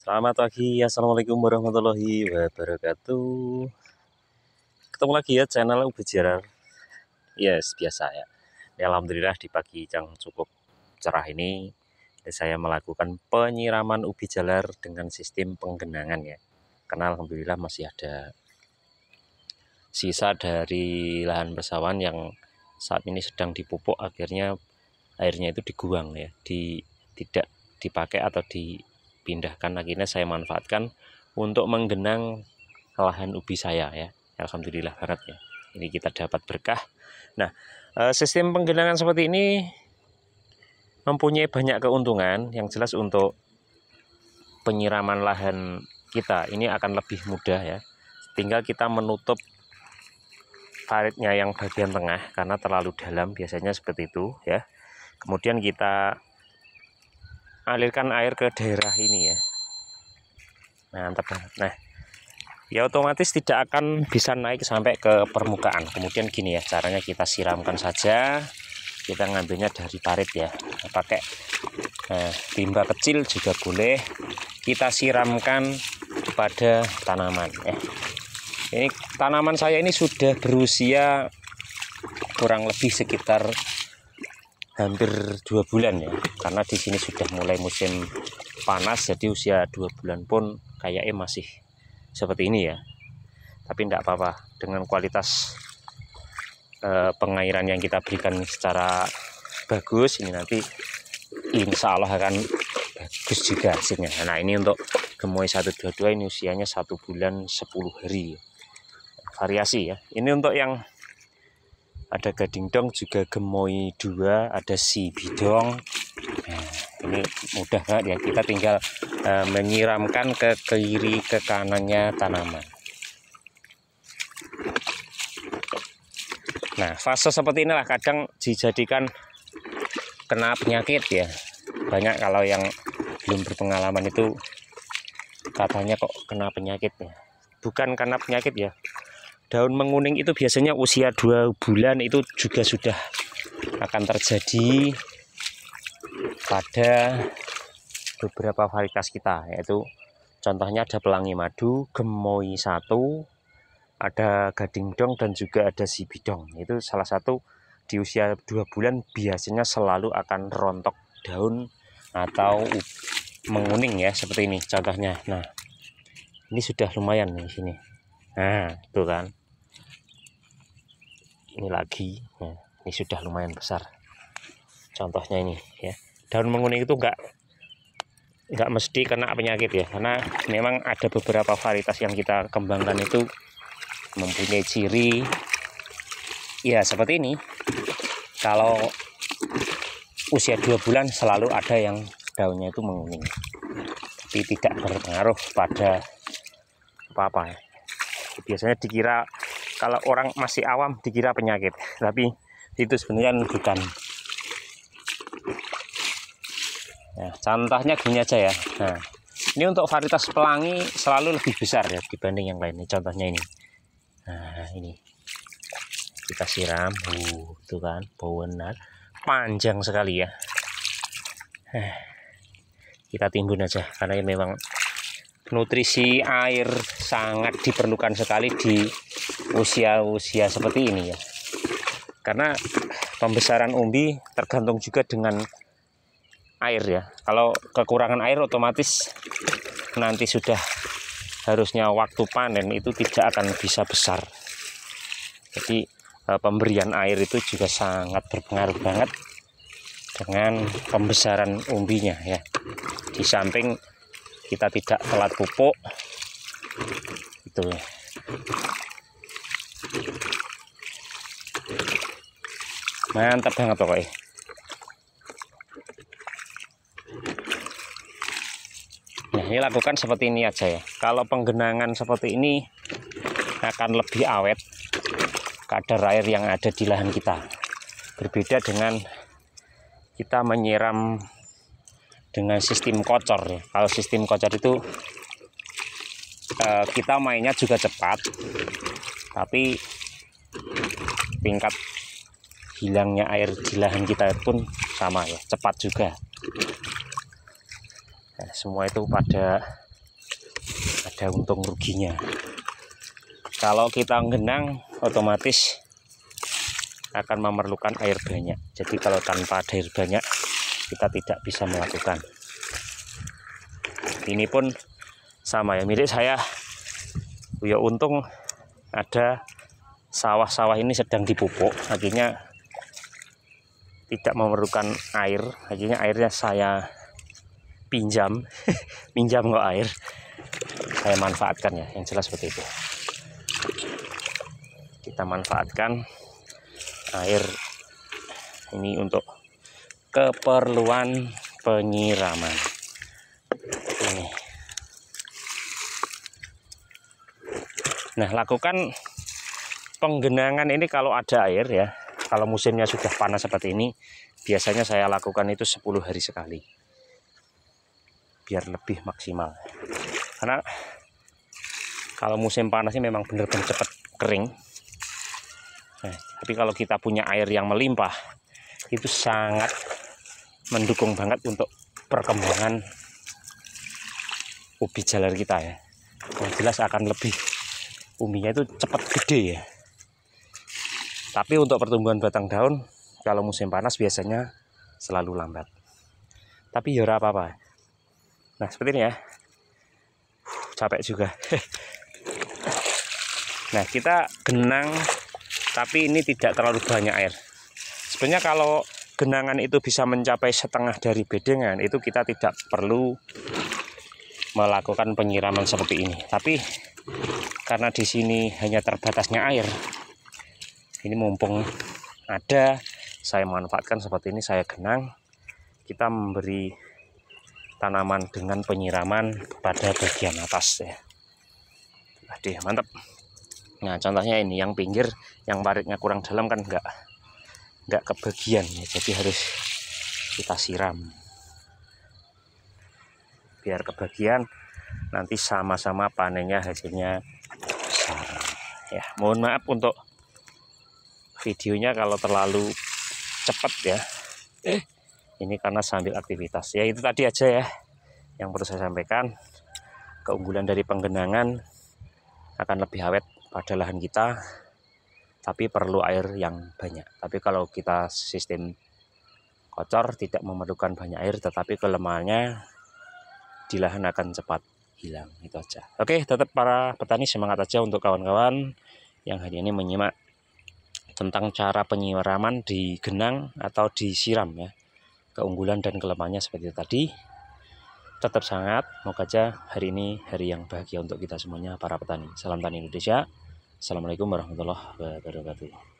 Selamat pagi, assalamualaikum warahmatullahi wabarakatuh. Ketemu lagi ya channel Ubi Jarar. Yes, biasa ya. Alhamdulillah di pagi yang cukup cerah ini saya melakukan penyiraman ubi jalar dengan sistem penggenangan ya. Karena alhamdulillah masih ada sisa dari lahan persawahan yang saat ini sedang dipupuk, akhirnya airnya itu dibuang ya, tidak dipakai atau dipindahkan. Akhirnya saya manfaatkan untuk menggenang lahan ubi saya ya. Alhamdulillah banget ya. Ini kita dapat berkah. Nah, sistem penggenangan seperti ini mempunyai banyak keuntungan. Yang jelas untuk penyiraman lahan kita ini akan lebih mudah ya. Tinggal kita menutup paritnya yang bagian tengah karena terlalu dalam, biasanya seperti itu ya. Kemudian kita alirkan air ke daerah ini ya. Mantap banget. Nah, ya otomatis tidak akan bisa naik sampai ke permukaan. Kemudian gini ya, caranya kita siramkan saja. Kita ngambilnya dari parit ya, pakai timba kecil juga boleh. Kita siramkan pada tanaman ya. Ini tanaman saya ini sudah berusia kurang lebih sekitar hampir 2 bulan ya, karena di sini sudah mulai musim panas, jadi usia 2 bulan pun kayaknya masih seperti ini ya. Tapi tidak apa-apa, dengan kualitas pengairan yang kita berikan secara bagus, ini nanti insya Allah akan bagus juga hasilnya. Nah, ini untuk gemoy 122 ini usianya 1 bulan 10 hari, variasi ya. Ini untuk yang ada gading dong juga gemoy 2, ada si bidong. Nah, ini mudah banget ya, kita tinggal menyiramkan ke kiri ke kanannya tanaman. Nah, fase seperti inilah kadang dijadikan kena penyakit ya. Banyak kalau yang belum berpengalaman itu katanya kok kena penyakit ya. Bukan karena penyakit ya. Daun menguning itu biasanya usia 2 bulan itu juga sudah akan terjadi pada beberapa varietas kita, yaitu contohnya ada pelangi madu, gemoy 1, ada gading dong, dan juga ada si bidong. Itu salah satu di usia 2 bulan biasanya selalu akan rontok daun atau menguning ya, seperti ini contohnya. Nah, ini sudah lumayan nih sini. Nah, itu kan. Ini lagi. Nah, ini sudah lumayan besar. Contohnya ini ya. Daun menguning itu enggak mesti kena penyakit ya, karena memang ada beberapa varietas yang kita kembangkan itu mempunyai ciri ya seperti ini. Kalau usia 2 bulan selalu ada yang daunnya itu menguning, tapi tidak berpengaruh pada apa-apa ya. Biasanya dikira, kalau orang masih awam dikira penyakit, tapi itu sebenarnya bukan. Nah, contohnya gini aja ya. Nah, ini untuk varietas pelangi selalu lebih besar ya dibanding yang lain. Ini contohnya ini. Nah, ini kita siram, tuh kan, benar panjang sekali ya. Kita timbun aja karena memang nutrisi air sangat diperlukan sekali di usia-usia seperti ini ya. Karena pembesaran umbi tergantung juga dengan air ya. Kalau kekurangan air otomatis nanti sudah harusnya waktu panen itu tidak akan bisa besar. Jadi pemberian air itu juga sangat berpengaruh banget dengan pembesaran umbinya ya. Di samping kita tidak telat pupuk itu. Mantap banget pokoknya. Nah, ini lakukan seperti ini aja ya. Kalau penggenangan seperti ini akan lebih awet kadar air yang ada di lahan kita. Berbeda dengan kita menyiram dengan sistem kocor ya. Kalau sistem kocor itu kita mainnya juga cepat, tapi tingkat hilangnya air di lahan kita pun sama ya, cepat juga. Nah, semua itu pada ada untung ruginya. Kalau kita genang otomatis akan memerlukan air banyak. Jadi kalau tanpa ada air banyak kita tidak bisa melakukan. Ini pun sama ya, milik saya. Ya untung ada sawah-sawah ini sedang dipupuk, akhirnya tidak memerlukan air, akhirnya airnya saya pinjam pinjam kok air, saya manfaatkan ya, yang jelas seperti itu. Kita manfaatkan air ini untuk keperluan penyiraman. Ini. Nah, lakukan penggenangan ini kalau ada air ya. Kalau musimnya sudah panas seperti ini, biasanya saya lakukan itu 10 hari sekali. Biar lebih maksimal. Karena kalau musim panas ini memang benar-benar cepat kering. Nah, tapi kalau kita punya air yang melimpah, itu sangat mendukung banget untuk perkembangan ubi jalar kita ya. Yang jelas akan lebih, umbinya itu cepat gede ya. Tapi untuk pertumbuhan batang daun, kalau musim panas biasanya selalu lambat. Tapi ya ora apa-apa. Nah, seperti ini ya. Capek juga. Nah, kita genang, tapi ini tidak terlalu banyak air. Sebenarnya kalau genangan itu bisa mencapai setengah dari bedengan, itu kita tidak perlu melakukan penyiraman seperti ini. Tapi karena di sini hanya terbatasnya air, ini mumpung ada, saya manfaatkan seperti ini, saya genang. Kita memberi tanaman dengan penyiraman pada bagian atas ya. Aduh, mantap. Nah, contohnya ini yang pinggir, yang paritnya kurang dalam kan enggak kebagian ya, jadi harus kita siram biar kebagian, nanti sama-sama panennya hasilnya besar ya. Mohon maaf untuk videonya kalau terlalu cepat ya, ini karena sambil aktivitas ya. Itu tadi aja ya yang perlu saya sampaikan. Keunggulan dari penggenangan akan lebih awet pada lahan kita, tapi perlu air yang banyak. Tapi kalau kita sistem kocor tidak memerlukan banyak air, tetapi kelemahannya di lahan akan cepat hilang. Itu aja. Oke, tetap para petani semangat aja untuk kawan-kawan yang hari ini menyimak tentang cara penyiraman di genang atau disiram ya. Keunggulan dan kelemahannya seperti itu tadi. Tetap semangat, semoga aja hari ini hari yang bahagia untuk kita semuanya para petani. Salam tani Indonesia. Assalamualaikum warahmatullahi wabarakatuh.